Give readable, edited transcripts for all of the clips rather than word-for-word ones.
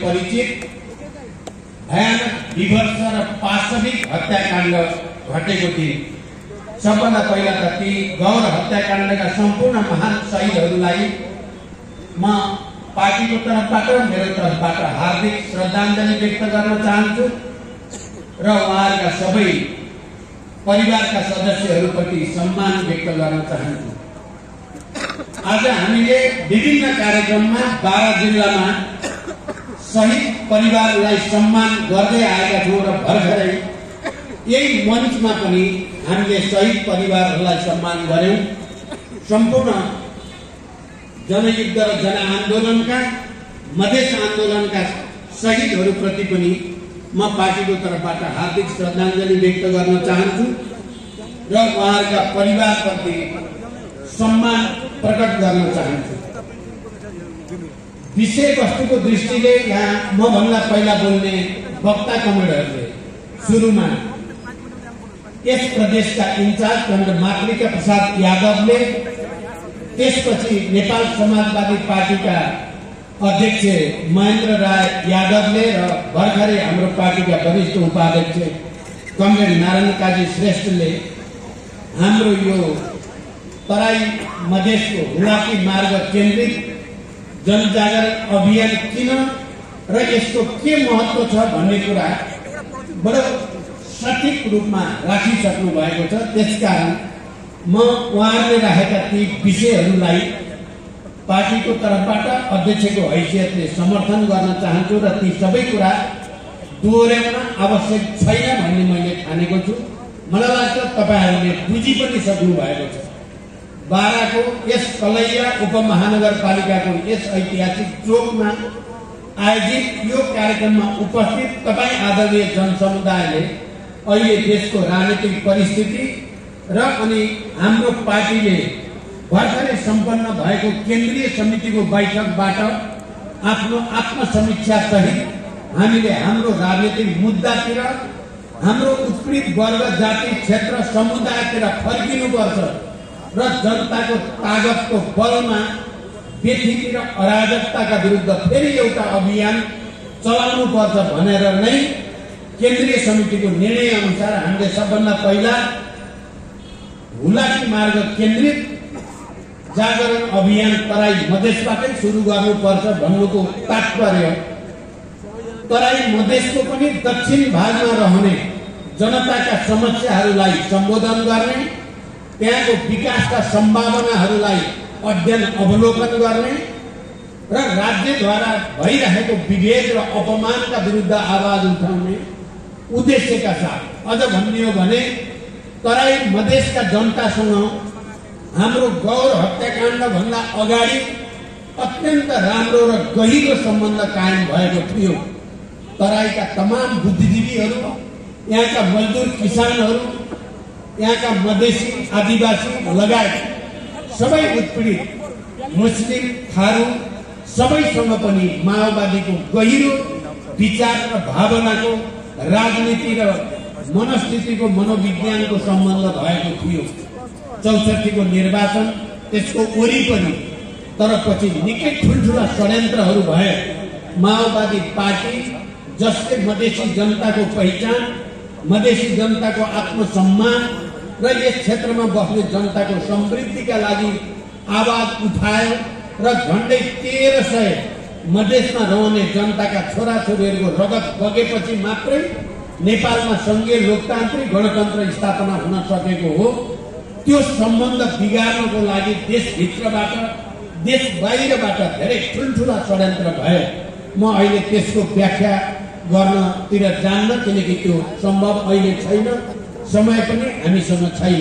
परिचित भयानक विभत्स र पाशविक हत्याकाण्ड घटेको थियो। सबभन्दा पहिला त ती गौर हत्याकाण्डका सम्पूर्ण महान शहीदहरूलाई म पार्टीको तर्फबाट मेरो तर्फबाट हार्दिक श्रद्धाञ्जली व्यक्त गर्न चाहन्छु र उहाँहरूका सबै परिवारका सदस्यहरूप्रति सम्मान व्यक्त गर्न चाहन्छु। आज हामीले विभिन्न कार्यक्रममा 12 जिल्लामा शहीद परिवारलाई सम्मान गर्दै आएका छौँ र भर्खरै यही मञ्चमा पनि हामीले शहीद परिवारहरूलाई सम्मान गर्यौं। सम्पूर्ण जनयुद्ध र जनआन्दोलनका मधेस आन्दोलनका शहीदहरूप्रति पनि म पार्टीको तर्फबाट हार्दिक श्रद्धाञ्जली व्यक्त गर्न चाहन्छु र उहाँहरूका परिवारप्रति सम्मान प्रकट गर्न चाहन्छु। विषयवस्तुको दृष्टिले यहाँ म भन्दा पहिला बोल्ने वक्ता कमरेडहरूले सुरुमा यस प्रदेशका इन्चार्ज कमरेड मातृका प्रसाद यादवले, त्यसपछि नेपाल समाजवादी पार्टीका अध्यक्ष महेन्द्र राय यादवले र भर्खरै हाम्रो पार्टीका वरिष्ठ उपाध्यक्ष कमरेड नारायण काजी श्रेष्ठले हाम्रो यो तराई मधेसको हुलाकी मार्ग केन्द्रित जनजागरण अभियान किन र यसको के महत्व छ भन्ने कुरा बडो सठिक रूपमा राखिसक्नु भएको छ। त्यसकारण म उहाँहरूले राखेका ती विषयहरूलाई पार्टीको तर्फबाट अध्यक्षको हैसियतले समर्थन गर्न चाहन्छु र ती सबै कुरा दोहोर्याउन आवश्यक छैन भन्ने मैले ठानेको छु। मलाई लाग्छ तपाईहरूले बुझि पनि सक्नु भएको छ। बाराको यस कलैया उपमहानगरपालिकाको यस ऐतिहासिक चोकमा आयोजित यो कार्यक्रममा उपस्थित तपाईँ आदरणीय जनसमुदायले अहिले देशको राजनीतिक परिस्थिति र अनि हाम्रो पार्टीले भर्खरै सम्पन्न भएको केन्द्रीय समितिको बैठकबाट आफ्नो आत्मसमीक्षा सहित हामीले हाम्रो राजनीतिक मुद्दातिर, हाम्रो उत्पीडित वर्ग, जाति, क्षेत्र, समुदायतिर फर्किनुपर्छ र जनताको तागतको बलमा व्यथिति र अराजकताका विरुद्ध फेरि एउटा अभियान चलाउनु पर्छ भनेर नै केन्द्रीय समितिको निर्णय अनुसार हामीले सबभन्दा पहिला हुलाकी मार्ग केन्द्रित जागरण अभियान तराई मधेसबाटै सुरु गर्नुपर्छ भन्नुको तात्पर्य तराई मधेसको पनि दक्षिण भागमा रहने जनताका समस्याहरूलाई सम्बोधन गर्ने, त्यहाँको विकासका सम्भावनाहरूलाई अध्ययन अवलोकन गर्ने र राज्यद्वारा भइरहेको विभेद र अपमानका विरुद्ध आवाज उठाउने उद्देश्यका साथ, अझ भन्ने हो भने तराई मधेसका जनतासँग हाम्रो गौर हत्याकाण्ड भन्दा अगाडि अत्यन्त राम्रो र गहिरो सम्बन्ध कायम भएको थियो। तराईका तमाम बुद्धिजीवीहरू, यहाँका मजदुर किसानहरू, यहाँका मधेसी आदिवासी लगायत सबै उत्पीडित मुस्लिम, थारू सबैसँग पनि माओवादीको गहिरो विचार र भावनाको, राजनीति र मनस्थितिको, मनोविज्ञानको सम्बन्ध भएको थियो। 64 को निर्वाचन, त्यसको वरिपरि तर पछि निकै ठुल्ठुला षड्यन्त्रहरू भए। माओवादी पार्टी जसले मधेसी जनताको पहिचान, मधेसी जनताको आत्मसम्मान र यस क्षेत्रमा बस्ने जनताको समृद्धिका लागि आवाज उठायो र झन्डै 1300 मधेसमा रहने जनताका छोराछोरीहरूको रगत बगेपछि मात्रै नेपालमा संघीय लोकतान्त्रिक गणतन्त्र स्थापना हुन सकेको हो। त्यो सम्बन्ध बिगार्नको लागि देशभित्रबाट, देश बाहिरबाट धेरै ठुल्ठुला षड्यन्त्र भए। म अहिले त्यसको व्याख्या गर्नतिर जान्न, किनकि त्यो सम्भव अहिले छैन, समय पनि हामीसँग छैन।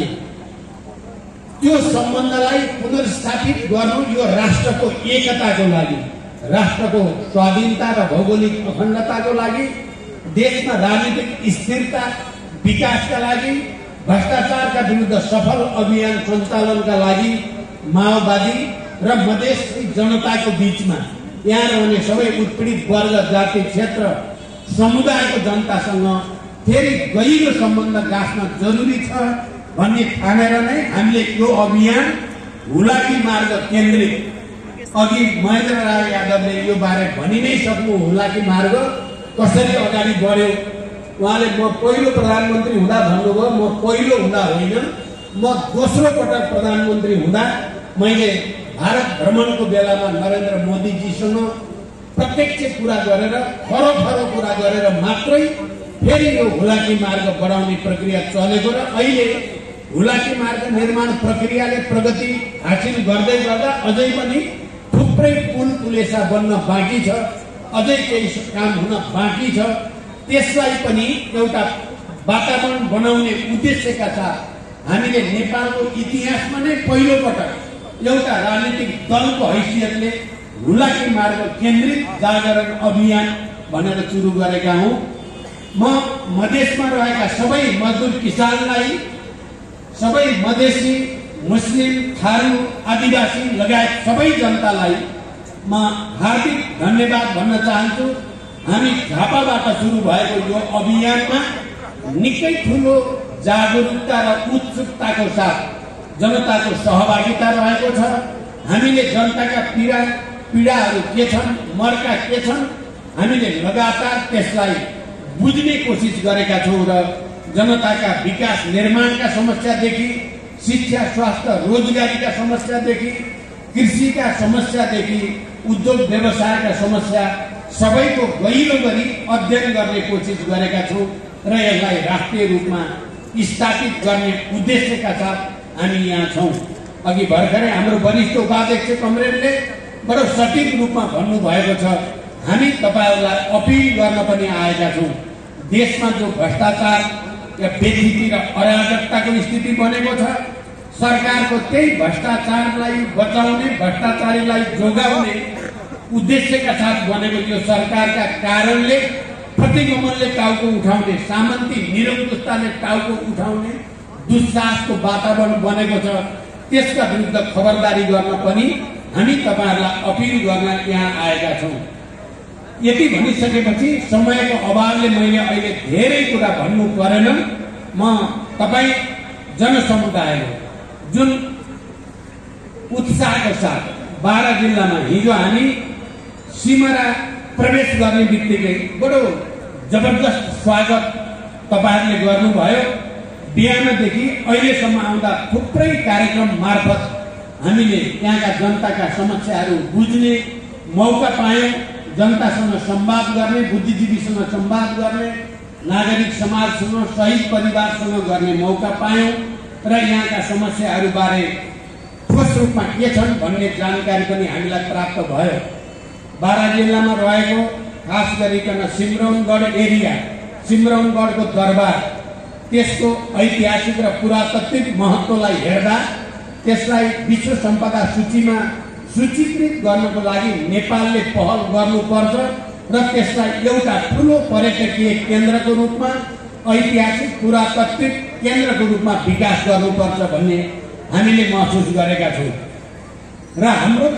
त्यो सम्बन्धलाई पुनर्स्थापित गर्नु यो राष्ट्रको एकताको लागि, राष्ट्रको स्वाधीनता र भौगोलिक अखण्डताको लागि, देशमा राजनीतिक स्थिरता विकासका लागि, भ्रष्टाचारका विरुद्ध सफल अभियान सञ्चालनका लागि माओवादी र मधेसी जनताको बीचमा यहाँ रहने सबै उत्पीडित वर्ग, जाति, क्षेत्र, समुदायको जनतासँग फेरि गहिरो सम्बन्ध गाँस्न जरुरी छ भन्ने ठानेर नै हामीले यो अभियान हुलाकी मार्ग केन्द्रित अघि महेन्द्र राय यादवले यो बारे भनि नै सक्नु होला कि मार्ग कसरी अगाडि बढ्यो। उहाँले म पहिलो प्रधानमन्त्री हुँदा भन्नुभयो, म पहिलो हुँदा होइन, म दोस्रो पटक प्रधानमन्त्री हुँदा मैले भारत भ्रमणको बेलामा नरेन्द्र मोदीजीसँग प्रत्यक्ष कुरा गरेर खरो कुरा गरेर मात्रै फेरि यो हुलाकी मार्ग बढाउने प्रक्रिया चलेको र अहिले हुलाकी मार्ग निर्माण प्रक्रियाले प्रगति हासिल गर्दै गर्दा अझै पनि थुप्रै पुल पुलेसा बन्न बाँकी छ, अझै केही काम हुन बाँकी छ। त्यसलाई पनि एउटा वातावरण बनाउने उद्देश्यका साथ हामीले नेपालको इतिहासमा नै पहिलो पटक एउटा राजनीतिक दलको हैसियतले हुलाकी मार्ग केन्द्रित जागरण अभियान भनेर सुरु गरेका हौं। म मधेसमा रहेका सबै मजदुर किसानलाई, सबै मधेसी, मुस्लिम, थारू, आदिवासी लगायत सबै जनतालाई म हार्दिक धन्यवाद भन्न चाहन्छु। हामी झापाबाट सुरु भएको यो अभियानमा निकै ठुलो जागरुकता र उत्सुकताको साथ जनताको सहभागिता रहेको छ। हामीले जनताका पीडाहरू के छन्, मर्का के छन्, हामीले लगातार त्यसलाई बुझ्ने कोसिस गरेका छौं र जनताका विकास निर्माणका समस्यादेखि शिक्षा, स्वास्थ्य, रोजगारीका समस्यादेखि कृषिका समस्यादेखि उद्योग व्यवसायका समस्या सबैको गहिरो गरी अध्ययन गर्ने कोसिस गरेका छौं र यसलाई राष्ट्रिय रूपमा स्थापित गर्ने उद्देश्यका साथ हामी यहाँ छौं। अघि भर्खरै हाम्रो वरिष्ठ उपाध्यक्ष कमरेडले बडो सटीक रूपमा भन्नुभएको छ, हामी तपाईहरुलाई अपील गर्न पनि आएका छौं। देशमा जो भ्रष्टाचार या बेइज्जती र अराजकताको स्थिति बनेको छ, सरकारको त्यही भ्रष्टाचारलाई बचाउने, भ्रष्टाचारीलाई जोगाउने उद्देश्यका साथ बनेको यो सरकारका कारणले प्रतिगमनले टाउको उठाउने, सामन्ती निरङ्कुशताले टाउको उठाउने दुस्साहसको वातावरण बनेको छ। त्यसका विरुद्ध खबरदारी गर्न पनि हामी तपाईहरुलाई अपील गर्न यहाँ आएका छौं। यति भनिसकेपछि समयको अभावले मैले अहिले धेरै कुरा भन्नु परेन। म तपाई जनसमुदायले जुन उत्साहको साथ बारा जिल्लामा हिजो हामी सिमरा प्रवेश गर्ने बित्तिकै बडो जबरजस्त स्वागत तपाईहरुले गर्नुभयो। बिहानदेखि अहिलेसम्म आउँदा थुप्रै कार्यक्रम मार्फत हामीले त्यहाँका जनताका समस्याहरू बुझ्ने मौका पायौं। जनतासँग संवाद गर्ने, बुद्धिजीवीसँग संवाद गर्ने, नागरिक समाजसँग, शहीद परिवारसँग गर्ने मौका पायौं र यहाँका समस्याहरू बारे ठोस रूपमा के छन् भन्ने जानकारी पनि हामीलाई प्राप्त भयो। बारा जिल्लामा रहेको खास गरिकन सिमरौनगढ एरिया, सिमरौनगढको दरबार, त्यसको ऐतिहासिक र पुरातात्विक महत्त्वलाई हेर्दा त्यसलाई विश्व सम्पदा सूचीमा सूचीकृत गर्नको लागि नेपालले पहल गर्नुपर्छ र त्यसलाई एउटा ठूलो पर्यटकीय केन्द्रको रूपमा, ऐतिहासिक पुरातात्विक केन्द्रको रूपमा विकास गर्नुपर्छ भन्ने हामीले महसुस गरेका छौं र हाम्रो